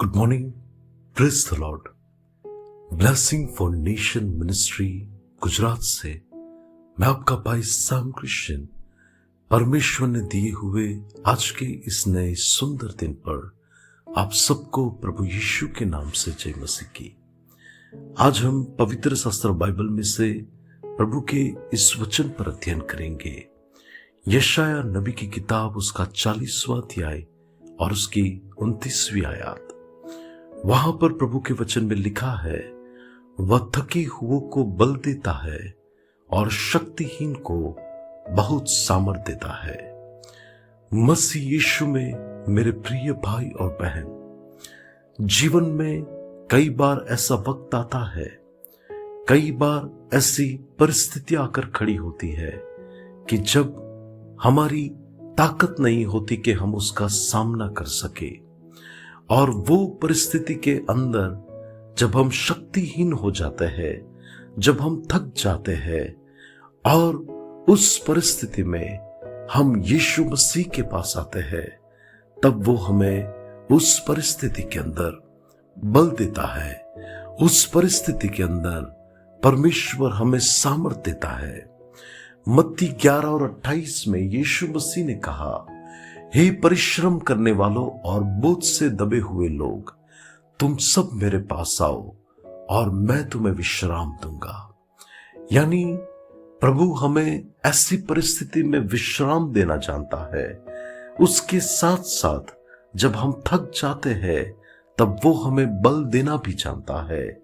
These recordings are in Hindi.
Good morning, praise the Lord. Blessing for nation ministry Gujarat से मैं आपका भाई सैम क्रिश्चियन परमेश्वर ने दिए हुए आज के इस नए सुंदर दिन पर आप सबको प्रभु यीशु के नाम से जय मसीह की। आज हम पवित्र शास्त्र बाइबल में से प्रभु के इस वचन पर अध्ययन करेंगे। यशाया नबी की किताब उसका 40वां अध्याय और उसकी 29वीं आयत। वहां पर प्रभु के वचन में लिखा है, वह थके हुओं को बल देता है और शक्तिहीन को बहुत सामर्थ देता है। मसीह यीशु में मेरे प्रिय भाई और बहन, जीवन में कई बार ऐसा वक्त आता है, कई बार ऐसी परिस्थितियां आकर खड़ी होती है कि जब हमारी ताकत नहीं होती कि हम उसका सामना कर सके, और वो परिस्थिति के अंदर जब हम शक्तिहीन हो जाते हैं, जब हम थक जाते हैं और उस परिस्थिति में हम यीशु मसीह के पास आते हैं, तब वो हमें उस परिस्थिति के अंदर बल देता है। उस परिस्थिति के अंदर परमेश्वर हमें सामर्थ देता है। मत्ती 11 और 28 में यीशु मसीह ने कहा, हे परिश्रम करने वालों और बोझ से दबे हुए लोग, तुम सब मेरे पास आओ और मैं तुम्हें विश्राम दूंगा। यानी प्रभु हमें ऐसी परिस्थिति में विश्राम देना जानता है। उसके साथ साथ जब हम थक जाते हैं तब वो हमें बल देना भी जानता है।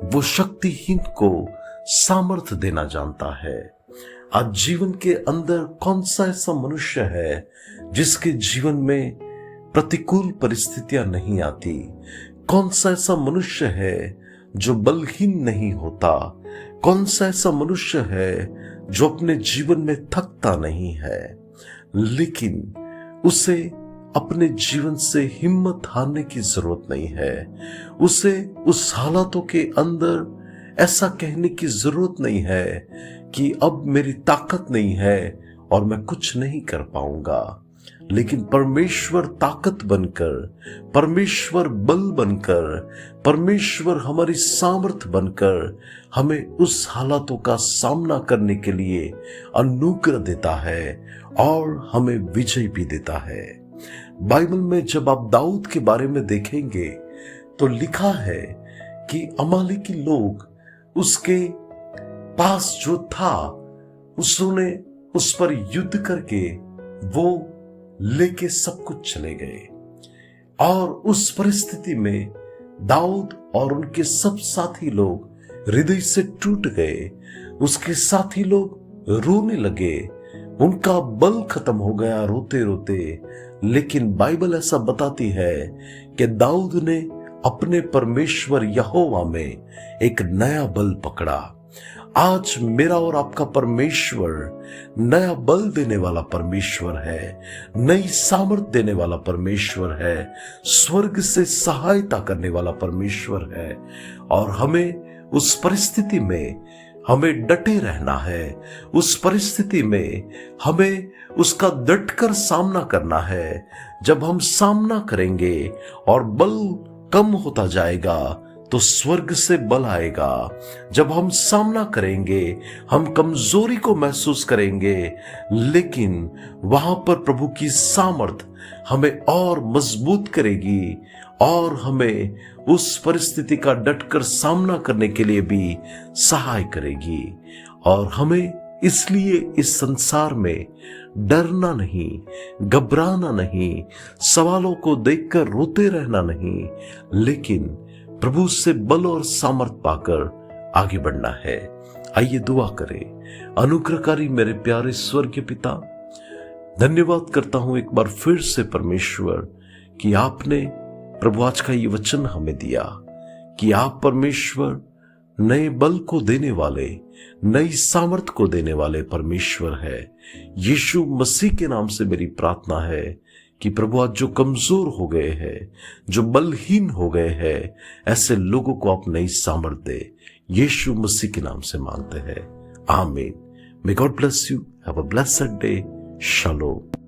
वो शक्तिहीन को सामर्थ्य देना जानता है। आज जीवन के अंदर कौन सा ऐसा मनुष्य है जिसके जीवन में प्रतिकूल परिस्थितियां नहीं आती? कौन सा ऐसा मनुष्य है जो बलहीन नहीं होता? कौन सा ऐसा मनुष्य है जो अपने जीवन में थकता नहीं है? लेकिन उसे अपने जीवन से हिम्मत हारने की जरूरत नहीं है। उसे उस हालातों के अंदर ऐसा कहने की जरूरत नहीं है कि अब मेरी ताकत नहीं है और मैं कुछ नहीं कर पाऊंगा। लेकिन परमेश्वर ताकत बनकर, परमेश्वर बल बनकर, परमेश्वर हमारी सामर्थ बनकर हमें उस हालातों का सामना करने के लिए अनुग्रह देता है और हमें विजय भी देता है। बाइबल में जब आप दाऊद के बारे में देखेंगे तो लिखा है कि अमालेकी लोग उसके पास जो था उसने उस पर युद्ध करके वो लेके सब कुछ चले गए। और उस परिस्थिति में दाऊद और उनके सब साथी लोग हृदय से टूट गए। उसके साथी लोग रोने लगे, उनका बल खत्म हो गया रोते रोते। लेकिन बाइबल ऐसा बताती है कि दाऊद ने अपने परमेश्वर यहोवा में एक नया बल पकड़ा। आज मेरा और आपका परमेश्वर नया बल देने वाला परमेश्वर है, नई सामर्थ देने वाला परमेश्वर है, स्वर्ग से सहायता करने वाला परमेश्वर है। और हमें उस परिस्थिति में हमें डटे रहना है। उस परिस्थिति में हमें उसका डटकर सामना करना है। जब हम सामना करेंगे और बल कम होता जाएगा तो स्वर्ग से बल आएगा। जब हम सामना करेंगे हम कमजोरी को महसूस करेंगे, लेकिन वहां पर प्रभु की सामर्थ हमें और मजबूत करेगी और हमें उस परिस्थिति का डटकर सामना करने के लिए भी सहाय करेगी। और हमें इसलिए इस संसार में डरना नहीं, घबराना नहीं, सवालों को देखकर रोते रहना नहीं, लेकिन प्रभु से बल और सामर्थ पाकर आगे बढ़ना है। आइए दुआ करें। अनुग्रहकारी मेरे प्यारे स्वर्गीय पिता, धन्यवाद करता हूं एक बार फिर से परमेश्वर कि आपने प्रभु आज का ये वचन हमें दिया कि आप परमेश्वर नए बल को देने वाले, नई सामर्थ को देने वाले परमेश्वर है। यीशु मसीह के नाम से मेरी प्रार्थना है कि प्रभु आज जो कमजोर हो गए हैं, जो बलहीन हो गए हैं, ऐसे लोगों को आप नई सामर्थ दे। यीशु मसीह के नाम से मांगते हैं, आमीन। May God bless you. Have a blessed day. Shalom.